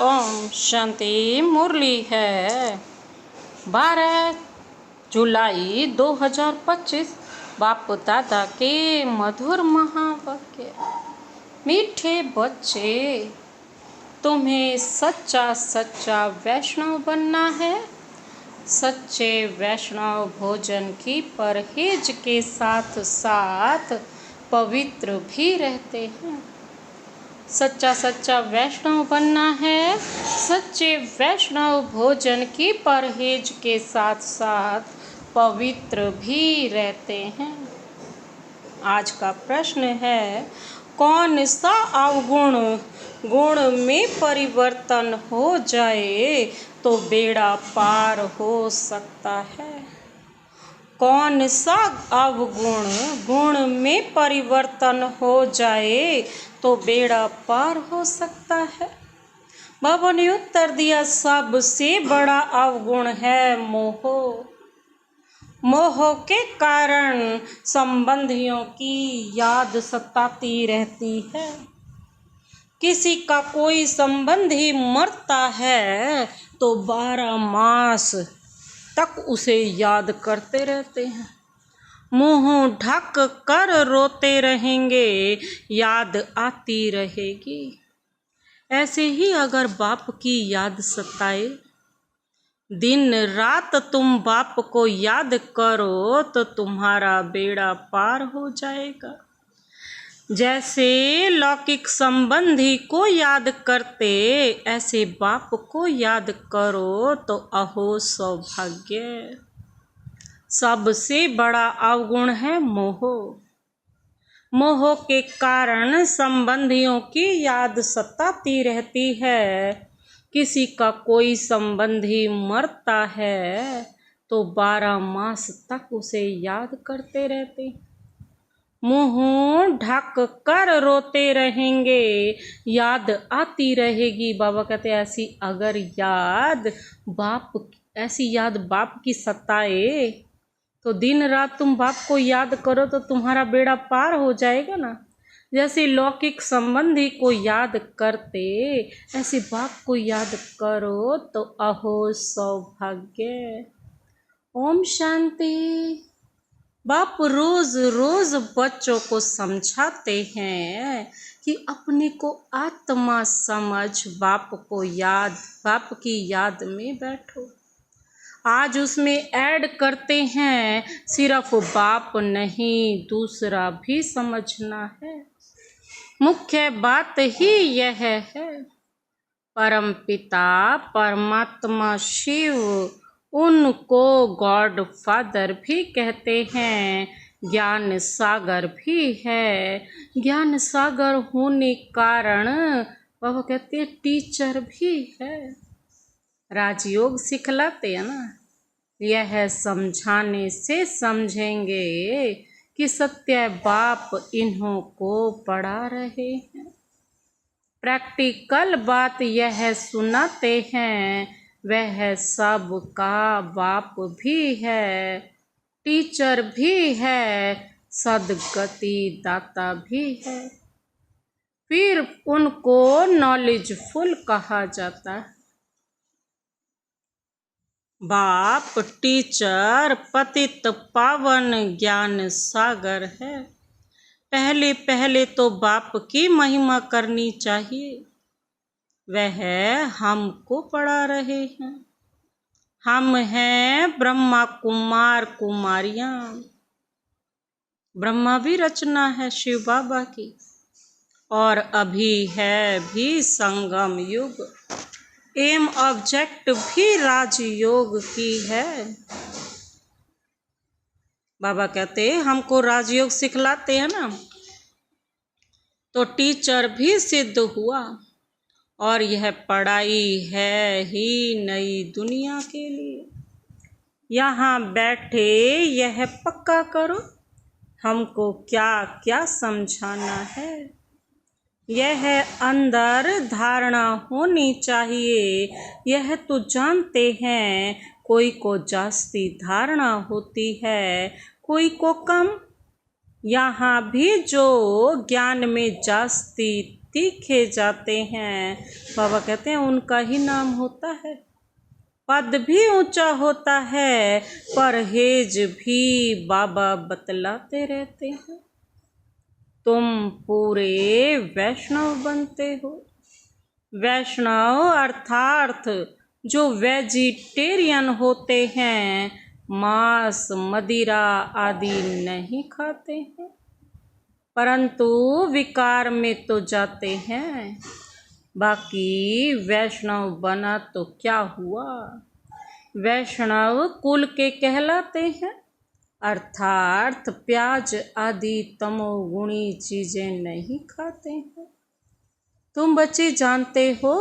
ओम शांति। मुरली है 12 जुलाई 2025। बाप दादा के मधुर महावाक्य। मीठे बच्चे, तुम्हें सच्चा सच्चा वैष्णव बनना है। सच्चे वैष्णव भोजन की परहेज के साथ साथ पवित्र भी रहते हैं। सच्चा सच्चा वैष्णव बनना है। सच्चे वैष्णव भोजन की परहेज के साथ साथ पवित्र भी रहते हैं। आज का प्रश्न है, कौन सा अवगुण गुण में परिवर्तन हो जाए तो बेड़ा पार हो सकता है। कौन सा अवगुण गुण में परिवर्तन हो जाए तो बेड़ा पार हो सकता है। बाबा ने उत्तर दिया, सबसे बड़ा अवगुण है मोह। मोह के कारण संबंधियों की याद सताती रहती है। किसी का कोई संबंधी मरता है तो 12 मास तक उसे याद करते रहते हैं। मुंह ढक कर रोते रहेंगे, याद आती रहेगी। ऐसे ही अगर बाप की याद सताए, दिन रात तुम बाप को याद करो तो तुम्हारा बेड़ा पार हो जाएगा। जैसे लौकिक संबंधी को याद करते, ऐसे बाप को याद करो तो अहो सौभाग्य। सबसे बड़ा अवगुण है मोह। मोह के कारण संबंधियों की याद सताती रहती है। किसी का कोई संबंधी मरता है तो 12 मास तक उसे याद करते रहते। मुंह ढक कर रोते रहेंगे, याद आती रहेगी। बाबा कहते ऐसी अगर ऐसी याद बाप की सताए तो दिन रात तुम बाप को याद करो तो तुम्हारा बेड़ा पार हो जाएगा ना। जैसे लौकिक संबंधी को याद करते, ऐसे बाप को याद करो तो अहो सौभाग्य। ओम शांति। बाप रोज रोज बच्चों को समझाते हैं कि अपने को आत्मा समझ बाप की याद में बैठो। आज उसमें ऐड करते हैं, सिर्फ बाप नहीं दूसरा भी समझना है। मुख्य बात ही यह है, परम पिता परमात्मा शिव, उनको गॉड फादर भी कहते हैं, ज्ञान सागर भी है। ज्ञान सागर होने कारण बाबा कहते हैं टीचर भी है। राजयोग सिखलाते हैं ना। यह समझाने से समझेंगे कि सत्य बाप इन्हों को पढ़ा रहे हैं। प्रैक्टिकल बात यह सुनाते हैं, वह सब का बाप भी है, टीचर भी है, सदगति दाता भी है। फिर उनको नॉलेजफुल कहा जाता है। बाप टीचर पतित पावन ज्ञान सागर है। पहले पहले तो बाप की महिमा करनी चाहिए। वह हमको पढ़ा रहे हैं। हम हैं ब्रह्मा कुमार कुमारियां। ब्रह्मा भी रचना है शिव बाबा की, और अभी है भी संगम युग। एम ऑब्जेक्ट भी राजयोग की है। बाबा कहते हमको राजयोग सिखलाते हैं ना, तो टीचर भी सिद्ध हुआ। और यह पढ़ाई है ही नई दुनिया के लिए। यहाँ बैठे यह पक्का करो, हमको क्या क्या समझाना है। यह अंदर धारणा होनी चाहिए। यह तो जानते हैं, कोई को जास्ती धारणा होती है, कोई को कम। यहाँ भी जो ज्ञान में जास्ती तीखे जाते हैं। बाबा कहते हैं उनका ही नाम होता है। पद भी ऊंचा होता है, परहेज भी बाबा बतलाते रहते हैं। तुम पूरे वैष्णव बनते हो। वैष्णव अर्थात जो वेजिटेरियन होते हैं, मांस मदिरा आदि नहीं खाते हैं, परंतु विकार में तो जाते हैं। बाकी वैष्णव बना तो क्या हुआ, वैष्णव कुल के कहलाते हैं। अर्थात प्याज आदि तमोगुणी चीजें नहीं खाते हैं। तुम बच्चे जानते हो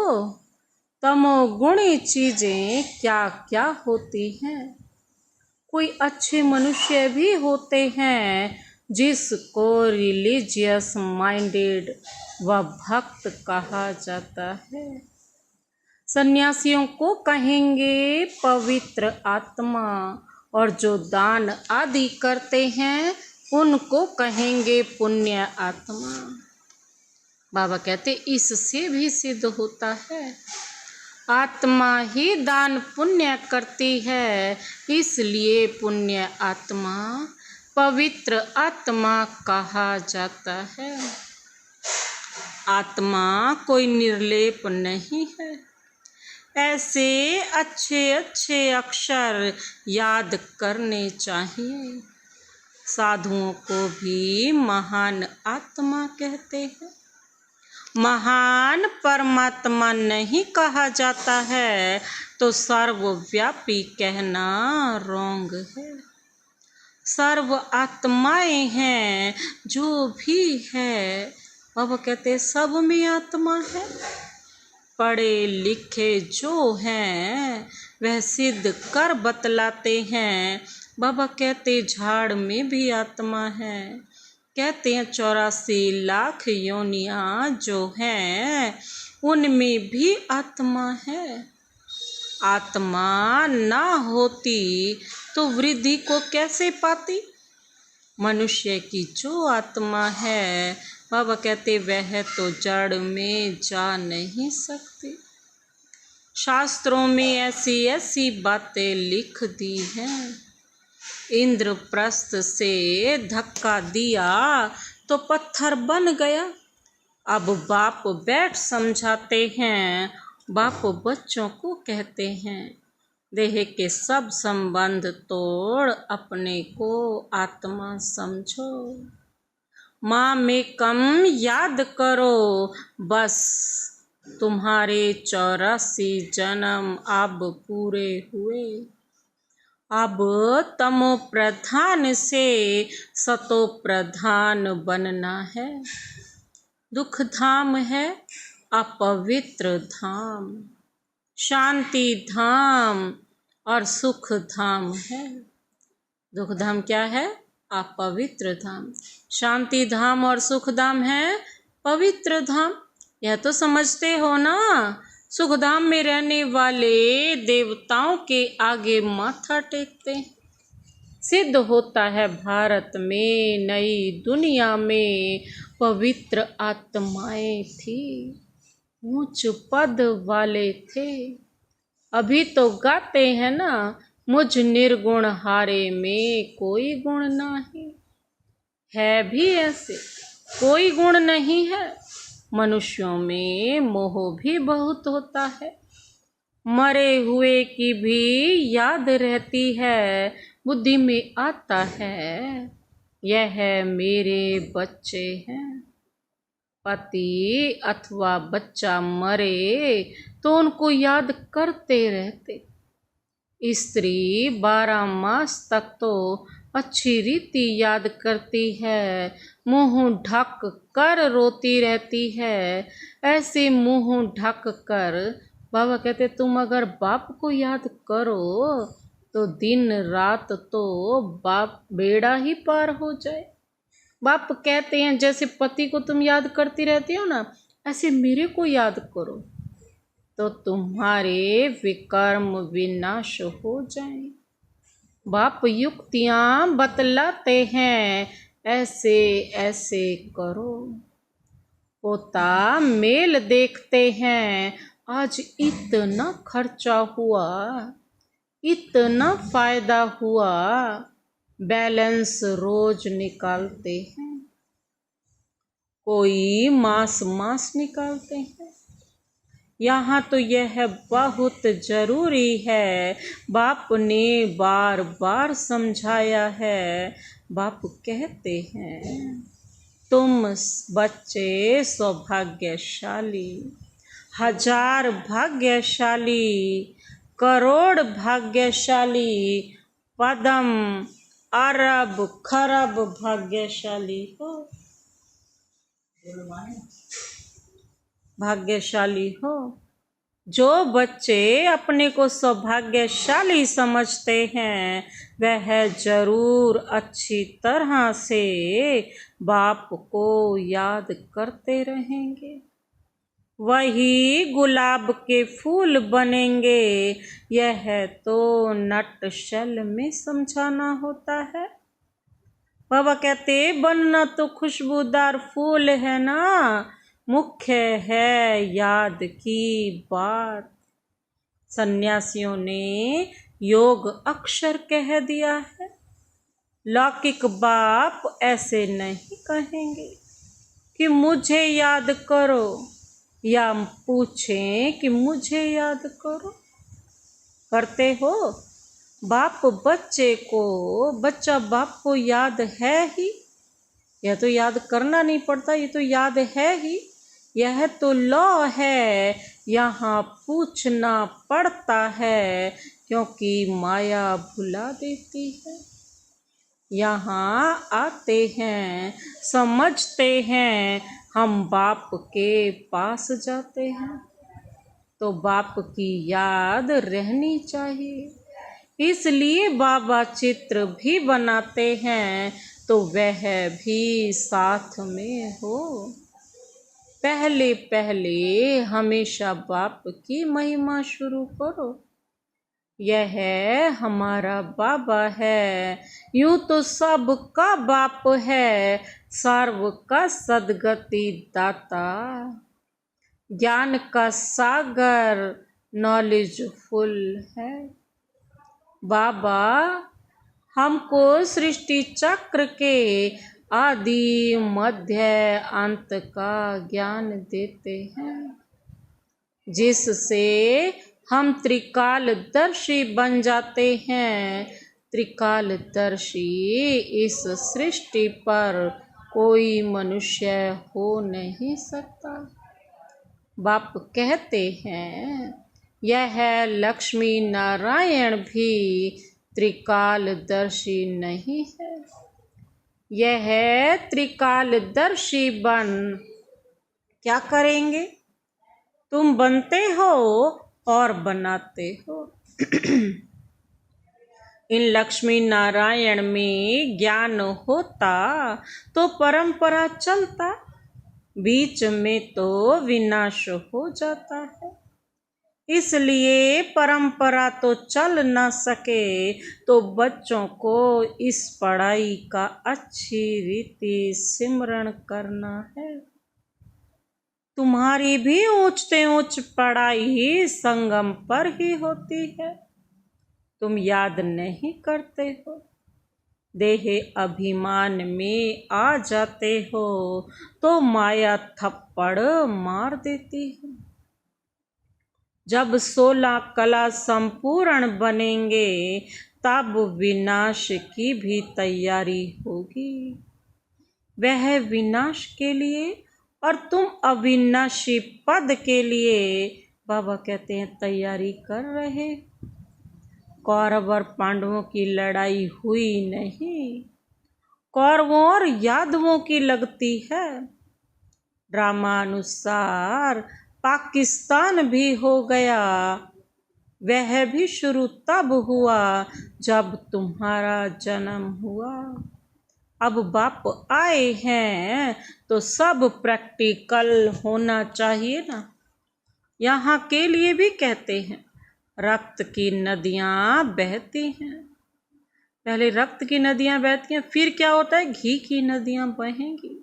तमोगुणी चीजें क्या क्या होती हैं। कोई अच्छे मनुष्य भी होते हैं जिसको रिलीजियस माइंडेड व भक्त कहा जाता है। सन्यासियों को कहेंगे पवित्र आत्मा, और जो दान आदि करते हैं उनको कहेंगे पुण्य आत्मा। बाबा कहते इससे भी सिद्ध होता है, आत्मा ही दान पुण्य करती है, इसलिए पुण्य आत्मा पवित्र आत्मा कहा जाता है। आत्मा कोई निर्लेप नहीं है। ऐसे अच्छे अच्छे अक्षर याद करने चाहिए। साधुओं को भी महान आत्मा कहते हैं। महान परमात्मा नहीं कहा जाता है तो सर्वव्यापी कहना रॉन्ग है। सर्व आत्माएं हैं जो भी है, बाबा कहते सब में आत्मा है। पढ़े लिखे जो हैं वह सिद्ध कर बतलाते हैं। बाबा कहते झाड़ में भी आत्मा है। कहते हैं 84 लाख योनियां जो हैं उनमें भी आत्मा है। आत्मा ना होती तो वृद्धि को कैसे पाती। मनुष्य की जो आत्मा है, बाबा कहते वह तो जड़ में जा नहीं सकती। शास्त्रों में ऐसी ऐसी बातें लिख दी हैं। इंद्रप्रस्थ से धक्का दिया तो पत्थर बन गया। अब बाप बैठ समझाते हैं। बाप बच्चों को कहते हैं देह के सब संबंध तोड़ अपने को आत्मा समझो। माँ में कम याद करो, बस तुम्हारे 84 जन्म अब पूरे हुए। अब तमो प्रधान से सतो प्रधान बनना है। दुख धाम है अपवित्र धाम, शांति धाम और सुख धाम है। दुख धाम क्या है? अपवित्र धाम। शांति धाम और सुख धाम है पवित्र धाम। यह तो समझते हो ना। सुख धाम में रहने वाले देवताओं के आगे माथा टेकते हैं। सिद्ध होता है भारत में नई दुनिया में पवित्र आत्माएं थी, ऊंच पद वाले थे। अभी तो गाते हैं ना, मुझ निर्गुण हारे में कोई गुण नहीं है। भी ऐसे कोई गुण नहीं है। मनुष्यों में मोह भी बहुत होता है। मरे हुए की भी याद रहती है। बुद्धि में आता है यह मेरे बच्चे हैं। पति अथवा बच्चा मरे तो उनको याद करते रहते। स्त्री 12 मास तक तो अच्छी रीति याद करती है, मुंह ढक कर रोती रहती है। ऐसे मुंह ढक कर बाबा कहते तुम अगर बाप को याद करो तो दिन रात तो बाप बेड़ा ही पार हो जाए। बाप कहते हैं जैसे पति को तुम याद करती रहती हो ना, ऐसे मेरे को याद करो तो तुम्हारे विकर्म विनाश हो जाएं। बाप युक्तियां बतलाते हैं ऐसे ऐसे करो। पोता मेल देखते हैं, आज इतना खर्चा हुआ, इतना फायदा हुआ, बैलेंस रोज निकालते हैं। कोई मास निकालते हैं। यहाँ तो यह बहुत जरूरी है, बाप ने बार बार समझाया है। बाप कहते हैं, तुम बच्चे सौभाग्यशाली, 1000 भाग्यशाली, करोड़ भाग्यशाली, पदम अरब खरब भाग्यशाली हो, भाग्यशाली हो। जो बच्चे अपने को सौभाग्यशाली समझते हैं, वह जरूर अच्छी तरह से बाप को याद करते रहेंगे। वही गुलाब के फूल बनेंगे। यह तो नटशल में समझाना होता है। बाबा कहते, बनना तो खुशबूदार फूल है ना, मुख्य है याद की बात। सन्यासियों ने योग अक्षर कह दिया है। लौकिक बाप ऐसे नहीं कहेंगे कि मुझे याद करो, या पूछें कि मुझे याद करो। करते हो? बाप बच्चे को, बच्चा बाप को याद है ही। यह तो याद करना नहीं पड़ता, ये तो याद है ही। यह तो लॉ है, यहाँ पूछना पड़ता है, क्योंकि माया भुला देती है। यहाँ आते हैं, समझते हैं, हम बाप के पास जाते हैं, तो बाप की याद रहनी चाहिए। इसलिए बाबा चित्र भी बनाते हैं, तो वह भी साथ में हो। पहले पहले हमेशा बाप की महिमा शुरू करो। यह हमारा बाबा है, यूं तो सबका बाप है, सर्व का सद्गति दाता, ज्ञान का सागर, नॉलेजफुल है। बाबा हमको सृष्टि चक्र के आदि मध्य अंत का ज्ञान देते हैं, जिससे हम त्रिकालदर्शी बन जाते हैं। त्रिकालदर्शी इस सृष्टि पर कोई मनुष्य हो नहीं सकता। बाप कहते हैं, यह लक्ष्मी नारायण भी त्रिकालदर्शी नहीं है। यह त्रिकालदर्शी बन क्या करेंगे? तुम बनते हो और बनाते हो। इन लक्ष्मी नारायण में ज्ञान होता तो परंपरा चलता, बीच में तो विनाश हो जाता है। इसलिए परंपरा तो चल न सके, तो बच्चों को इस पढ़ाई का अच्छी रीति सिमरण करना है। तुम्हारी भी ऊंच से ऊंच पढ़ाई संगम पर ही होती है, तुम याद नहीं करते हो। देह अभिमान में आ जाते हो, तो माया थप्पड़ मार देती है। जब 16 कला संपूर्ण बनेंगे, तब विनाश की भी तैयारी होगी। वह विनाश के लिए और तुम अविनाशी पद के लिए, बाबा कहते हैं, तैयारी कर रहे। कौरव और पांडवों की लड़ाई हुई नहीं, कौरवों और यादवों की लगती है। ड्रामानुसार पाकिस्तान भी हो गया। वह भी शुरू तब हुआ जब तुम्हारा जन्म हुआ। अब बाप आए हैं तो सब प्रैक्टिकल होना चाहिए ना। यहाँ के लिए भी कहते हैं, रक्त की नदियाँ बहती हैं। पहले रक्त की नदियाँ बहती हैं, फिर क्या होता है? घी की नदियाँ बहेंगी।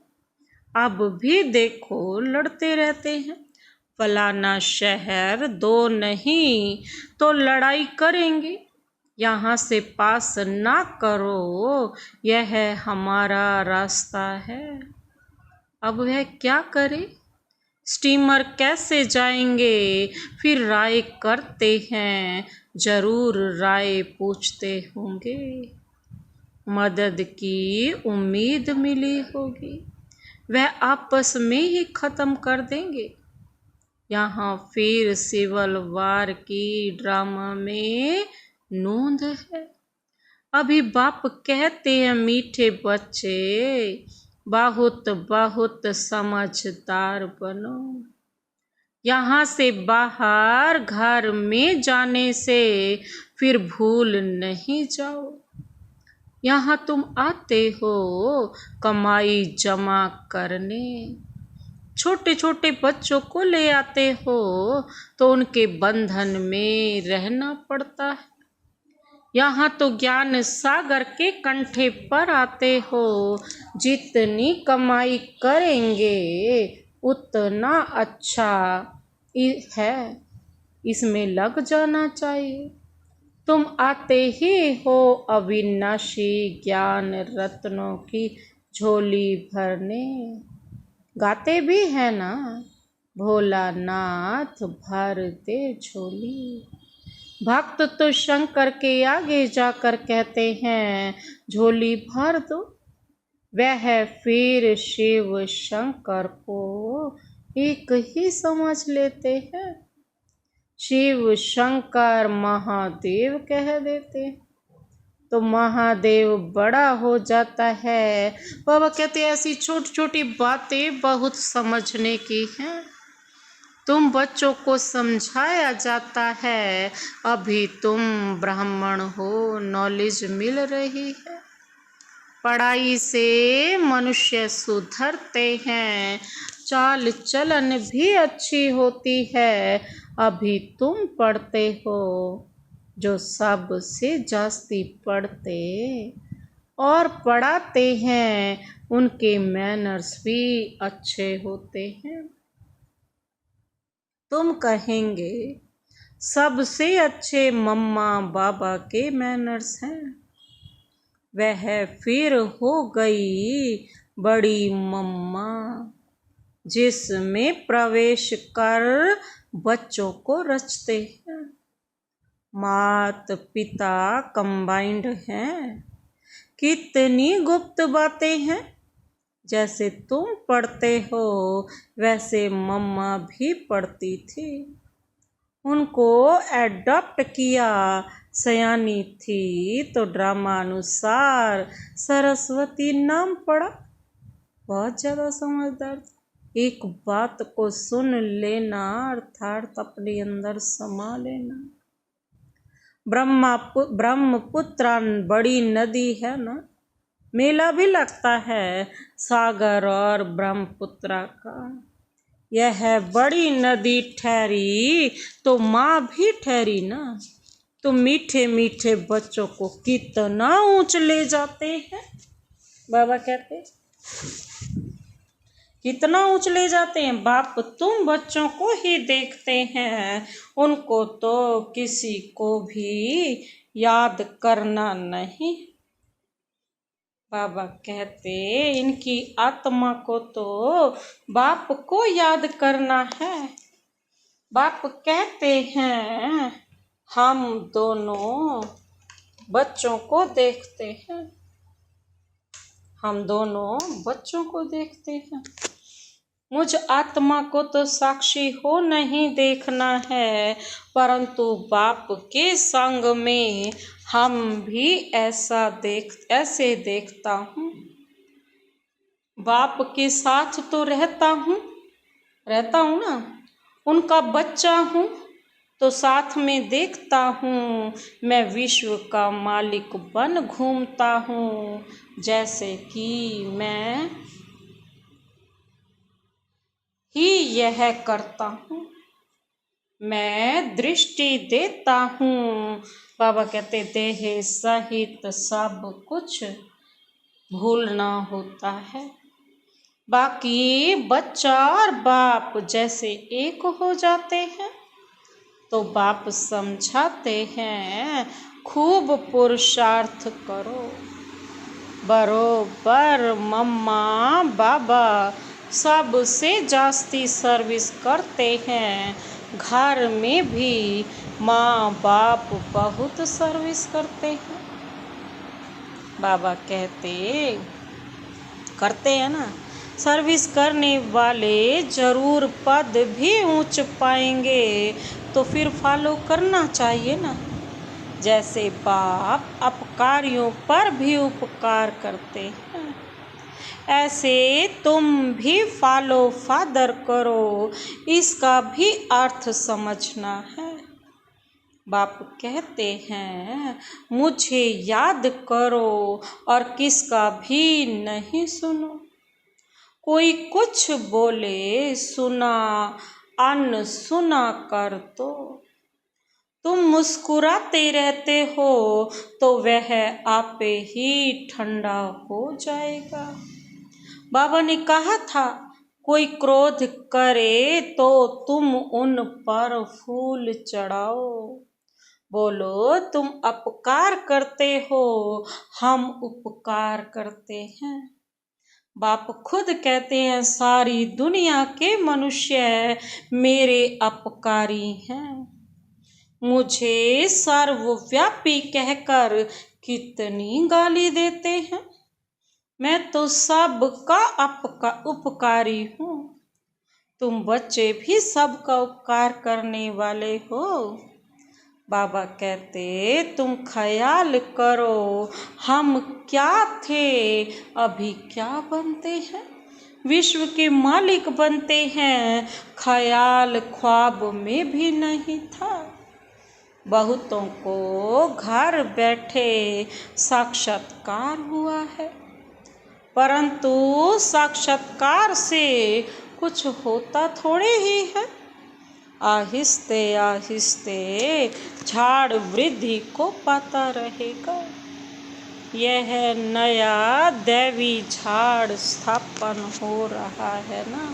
अब भी देखो लड़ते रहते हैं। फलाना शहर दो नहीं तो लड़ाई करेंगे, यहाँ से पास ना करो, यह हमारा रास्ता है। अब वह क्या करे, स्टीमर कैसे जाएंगे, फिर राय करते हैं, जरूर राय पूछते होंगे। मदद की उम्मीद मिली होगी, वह आपस में ही खत्म कर देंगे। यहाँ फिर सिविल वार की ड्रामा में नोंद है। अभी बाप कहते हैं मीठे बच्चे, बहुत बहुत समझदार बनो। यहाँ से बाहर घर में जाने से फिर भूल नहीं जाओ। यहाँ तुम आते हो कमाई जमा करने, छोटे छोटे बच्चों को ले आते हो तो उनके बंधन में रहना पड़ता है। यहाँ तो ज्ञान सागर के कंठे पर आते हो, जितनी कमाई करेंगे उतना अच्छा है, इसमें लग जाना चाहिए। तुम आते ही हो अविनाशी ज्ञान रत्नों की झोली भरने। गाते भी है ना, भोलानाथ भर दे झोली। भक्त तो शंकर के आगे जाकर कहते हैं झोली भर दो, वह फिर शिव शंकर को एक ही समझ लेते हैं। शिव शंकर महादेव कह देते हैं तो महादेव बड़ा हो जाता है। बाबा कहते हैं ऐसी छोटी छोटी बातें बहुत समझने की हैं। तुम बच्चों को समझाया जाता है, अभी तुम ब्राह्मण हो, नॉलेज मिल रही है। पढ़ाई से मनुष्य सुधरते हैं, चाल चलन भी अच्छी होती है। अभी तुम पढ़ते हो, जो सबसे जास्ती पढ़ते और पढ़ाते हैं उनके मैनर्स भी अच्छे होते हैं। तुम कहेंगे सबसे अच्छे मम्मा बाबा के मैनर्स हैं, वह फिर हो गई बड़ी मम्मा, जिसमें प्रवेश कर बच्चों को रचते हैं। मात पिता कंबाइंड हैं, कितनी गुप्त बातें हैं। जैसे तुम पढ़ते हो वैसे मम्मा भी पढ़ती थी, उनको एडॉप्ट किया, सयानी थी तो ड्रामा अनुसार सरस्वती नाम पड़ा। बहुत ज़्यादा समझदार। एक बात को सुन लेना अर्थात अपने अंदर समा लेना। ब्रह्मपुत्र बड़ी नदी है ना, मेला भी लगता है सागर और ब्रह्मपुत्र का। यह बड़ी नदी ठहरी तो माँ भी ठहरी ना। तो मीठे मीठे बच्चों को कितना ऊंच ले जाते हैं, बाबा कहते कितना ऊंच ले जाते हैं। बाप तुम बच्चों को ही देखते हैं, उनको तो किसी को भी याद करना नहीं। बाबा कहते इनकी आत्मा को तो बाप को याद करना है। बाप कहते हैं हम दोनों बच्चों को देखते हैं, हम दोनों बच्चों को देखते हैं। मुझ आत्मा को तो साक्षी हो नहीं देखना है, परंतु बाप के संग में हम भी ऐसे देखता हूँ। बाप के साथ तो रहता हूँ ना, उनका बच्चा हूँ तो साथ में देखता हूँ। मैं विश्व का मालिक बन घूमता हूँ, जैसे कि मैं ही यह करता हूँ। मैं दृष्टि देता हूँ। बाबा कहते देह सहित सब कुछ भूलना होता है। बाकी बच्चा और बाप जैसे एक हो जाते हैं तो बाप समझाते हैं खूब पुरुषार्थ करो, बरोबर मम्मा बाबा सबसे जास्ती सर्विस करते हैं। घर में भी माँ बाप बहुत सर्विस करते हैं। बाबा कहते करते हैं ना, सर्विस करने वाले जरूर पद भी ऊंच पाएंगे, तो फिर फॉलो करना चाहिए ना। जैसे बाप अपकारियों पर भी उपकार करते हैं, ऐसे तुम भी फॉलो फादर करो, इसका भी अर्थ समझना है। बाप कहते हैं मुझे याद करो और किसका भी नहीं सुनो। कोई कुछ बोले सुना अनसुना कर दो। तुम मुस्कुराते रहते हो तो वह आपे ही ठंडा हो जाएगा। बाबा ने कहा था कोई क्रोध करे तो तुम उन पर फूल चढ़ाओ। बोलो तुम अपकार करते हो, हम उपकार करते हैं। बाप खुद कहते हैं सारी दुनिया के मनुष्य मेरे अपकारी हैं। मुझे सर्वव्यापी कहकर कितनी गाली देते हैं। मैं तो सबका उपकारी हूँ। तुम बच्चे भी सबका उपकार करने वाले हो। बाबा कहते तुम ख्याल करो हम क्या थे अभी क्या बनते हैं। विश्व के मालिक बनते हैं, ख्याल ख्वाब में भी नहीं था। बहुतों को घर बैठे साक्षात्कार हुआ है, परंतु साक्षात्कार से कुछ होता थोड़े ही है। आहिस्ते आहिस्ते झाड़ वृद्धि को पाता रहेगा। यह नया दैवी झाड़ स्थापन हो रहा है ना।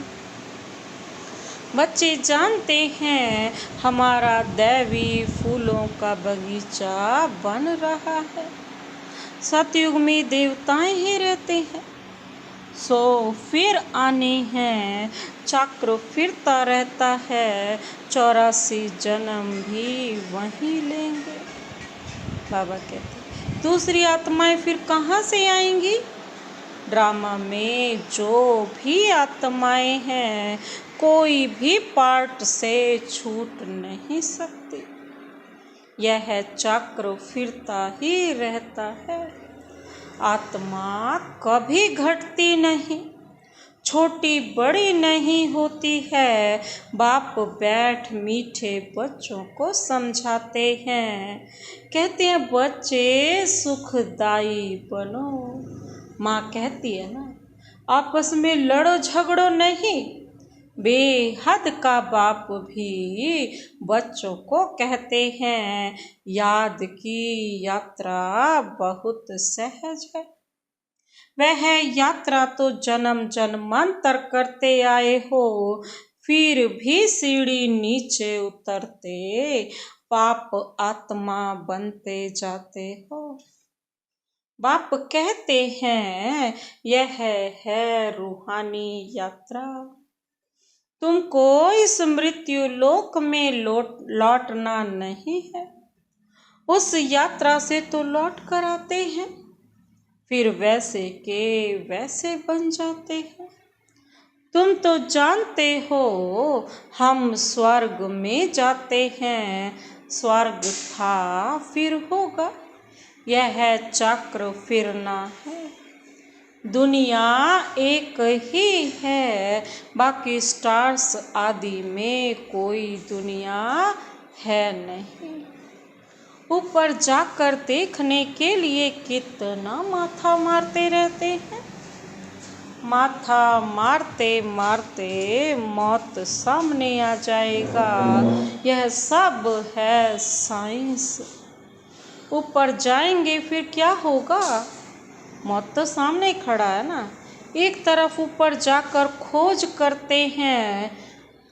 बच्चे जानते हैं हमारा दैवी फूलों का बगीचा बन रहा है। सतयुग में देवताएं ही रहते हैं, सो फिर आने हैं। चक्र फिरता रहता है, 84 जन्म भी वहीं लेंगे। बाबा कहते दूसरी आत्माएं फिर कहाँ से आएंगी। ड्रामा में जो भी आत्माएं हैं कोई भी पार्ट से छूट नहीं सकती। यह चक्र फिरता ही रहता है। आत्मा कभी घटती नहीं, छोटी बड़ी नहीं होती है। बाप बैठ मीठे बच्चों को समझाते हैं, कहते हैं बच्चे सुखदाई बनो। माँ कहती है ना आपस में लड़ो झगड़ो नहीं। बेहद का बाप भी बच्चों को कहते हैं याद की यात्रा बहुत सहज है। वह यात्रा तो जन्म जन्मांतर करते आए हो, फिर भी सीढ़ी नीचे उतरते पाप आत्मा बनते जाते हो। बाप कहते हैं यह है रूहानी यात्रा। तुमको इस मृत्यु लोक में लौटना नहीं है। उस यात्रा से तो लौट कर आते हैं, फिर वैसे के वैसे बन जाते हैं। तुम तो जानते हो हम स्वर्ग में जाते हैं। स्वर्ग था फिर होगा, यह चक्र फिरना है। दुनिया एक ही है, बाकी स्टार्स आदि में कोई दुनिया है नहीं। ऊपर जाकर देखने के लिए कितना माथा मारते रहते हैं। माथा मारते मारते मौत सामने आ जाएगा। यह सब है साइंस। ऊपर जाएंगे फिर क्या होगा। मौत तो सामने खड़ा है ना। एक तरफ ऊपर जाकर खोज करते हैं,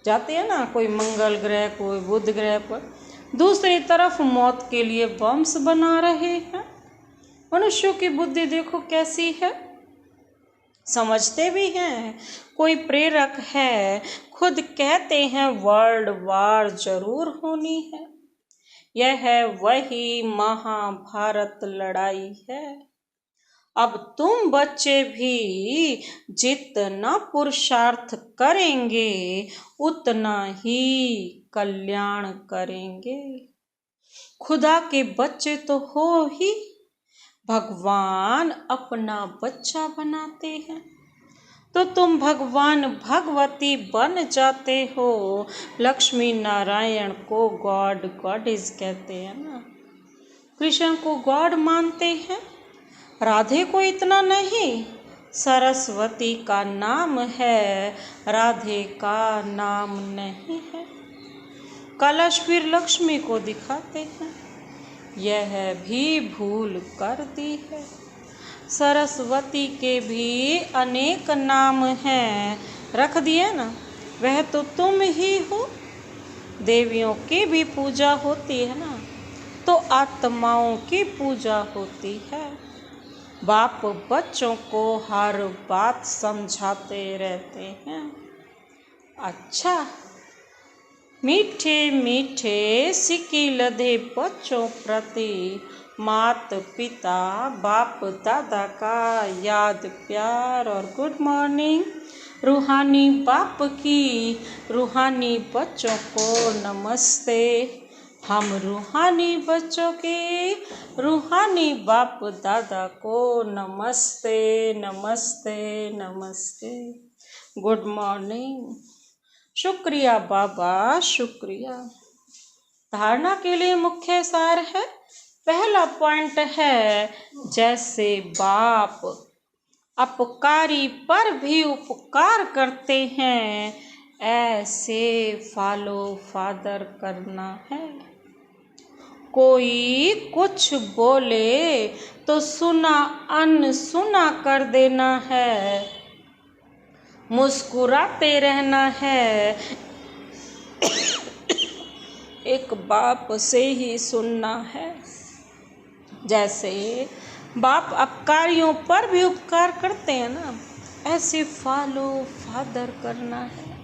जाते हैं ना, कोई मंगल ग्रह, कोई बुध ग्रह पर, दूसरी तरफ मौत के लिए बम्स बना रहे हैं। मनुष्यों की बुद्धि देखो कैसी है, समझते भी हैं। कोई प्रेरक है, खुद कहते हैं वर्ल्ड वार जरूर होनी है। यह वही महाभारत लड़ाई है। अब तुम बच्चे भी जितना पुरुषार्थ करेंगे उतना ही कल्याण करेंगे। खुदा के बच्चे तो हो ही, भगवान अपना बच्चा बनाते हैं, तो तुम भगवान भगवती बन जाते हो। लक्ष्मी नारायण को गॉड गॉडेस कहते हैं ना, कृष्ण को गॉड मानते हैं, राधे को इतना नहीं। सरस्वती का नाम है, राधे का नाम नहीं है। कलश फिर लक्ष्मी को दिखाते हैं, यह भी भूल कर दी है। सरस्वती के भी अनेक नाम हैं, रख दिए ना, वह तो तुम ही हो। देवियों की भी पूजा होती है ना, तो आत्माओं की पूजा होती है। बाप बच्चों को हर बात समझाते रहते हैं। अच्छा, मीठे मीठे सिक्के लदे बच्चों प्रति मात पिता बाप दादा का याद प्यार और गुड मॉर्निंग। रूहानी बाप की रूहानी बच्चों को नमस्ते। हम रूहानी बच्चों के रूहानी बाप दादा को नमस्ते नमस्ते नमस्ते, गुड मॉर्निंग। शुक्रिया बाबा, शुक्रिया। धारणा के लिए मुख्य सार है, पहला पॉइंट है, जैसे बाप अपकारी पर भी उपकार करते हैं, ऐसे फॉलो फादर करना है। कोई कुछ बोले तो सुना अनसुना कर देना है, मुस्कुराते रहना है, एक बाप से ही सुनना है। जैसे बाप अपकारियों पर भी उपकार करते हैं ना, ऐसे फॉलो फादर करना है।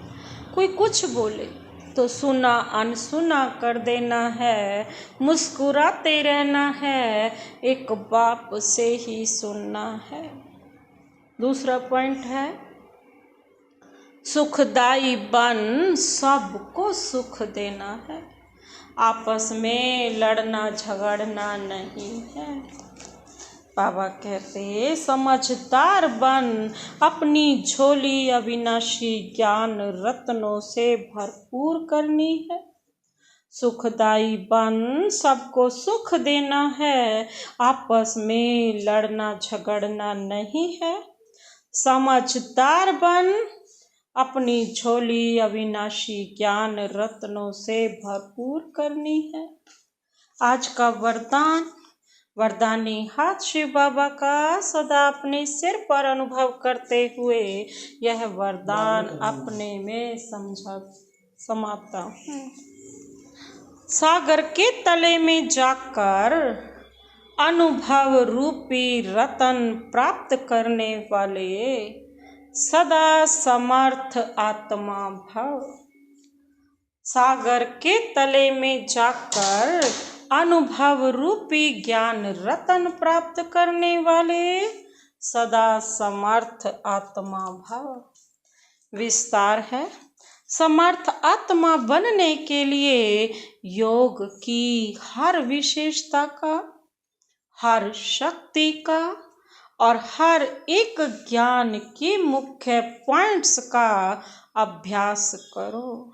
कोई कुछ बोले तो सुना अनसुना कर देना है, मुस्कुराते रहना है, एक बाप से ही सुनना है। दूसरा पॉइंट है, सुखदाई बन सबको सुख देना है, आपस में लड़ना झगड़ना नहीं है। बाबा कहते समझदार बन, अपनी झोली अविनाशी ज्ञान रत्नों से भरपूर करनी है। सुखदाई बन सबको सुख देना है, आपस में लड़ना झगड़ना नहीं है। समझदार बन, अपनी झोली अविनाशी ज्ञान रत्नों से भरपूर करनी है। आज का वरदान, वरदानी हाथ शिव बाबा का सदा अपने सिर पर अनुभव करते हुए यह वरदान अपने में समाता हूँ। सागर के तले में जाकर अनुभव रूपी रतन प्राप्त करने वाले सदा समर्थ आत्मा भव। सागर के तले में जाकर अनुभव रूपी ज्ञान रतन प्राप्त करने वाले सदा समर्थ आत्मा भव। विस्तार है, समर्थ आत्मा बनने के लिए योग की हर विशेषता का, हर शक्ति का और हर एक ज्ञान के मुख्य पॉइंट्स का अभ्यास करो।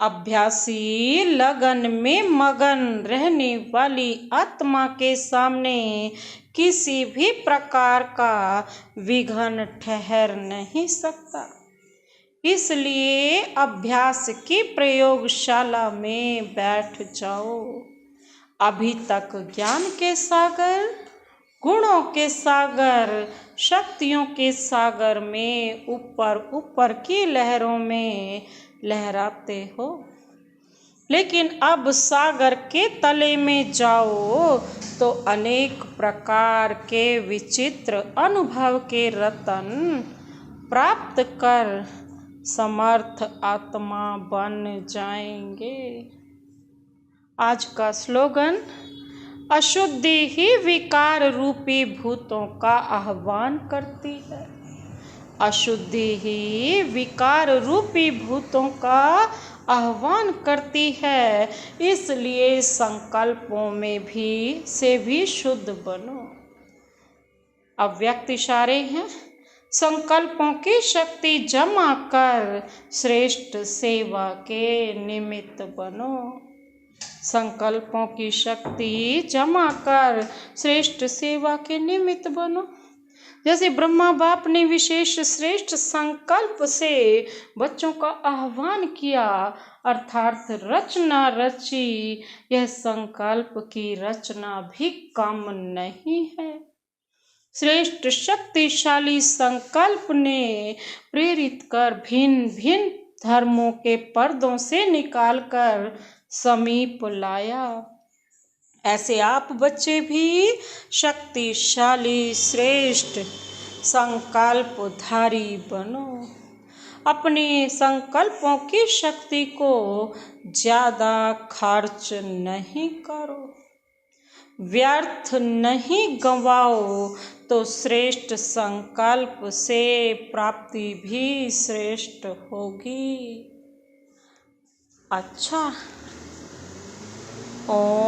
अभ्यासी लगन में मगन रहने वाली आत्मा के सामने किसी भी प्रकार का विघ्न ठहर नहीं सकता। इसलिए अभ्यास की प्रयोगशाला में बैठ जाओ। अभी तक ज्ञान के सागर गुणों के सागर, शक्तियों के सागर में ऊपर ऊपर की लहरों में लहराते हो। लेकिन अब सागर के तले में जाओ तो अनेक प्रकार के विचित्र अनुभव के रतन प्राप्त कर समर्थ आत्मा बन जाएंगे। आज का स्लोगन, अशुद्धि ही विकार रूपी भूतों का आह्वान करती है। अशुद्धि ही विकार रूपी भूतों का आह्वान करती है, इसलिए संकल्पों में भी शुद्ध बनो। अव्यक्त इशारे हैं। संकल्पों की शक्ति जमा कर श्रेष्ठ सेवा के निमित्त बनो। संकल्पों की शक्ति जमा कर श्रेष्ठ सेवा के निमित्त बनो। जैसे ब्रह्मा बाप ने विशेष श्रेष्ठ संकल्प से बच्चों का आह्वान किया, अर्थात रचना रची, यह संकल्प की रचना भी कम नहीं है। श्रेष्ठ शक्तिशाली संकल्प ने प्रेरित कर भिन्न भिन्न धर्मों के पर्दों से निकालकर समीप लाया। ऐसे आप बच्चे भी शक्तिशाली श्रेष्ठ संकल्पधारी बनो। अपने संकल्पों की शक्ति को ज्यादा खर्च नहीं करो, व्यर्थ नहीं गंवाओ, तो श्रेष्ठ संकल्प से प्राप्ति भी श्रेष्ठ होगी। अच्छा, ओम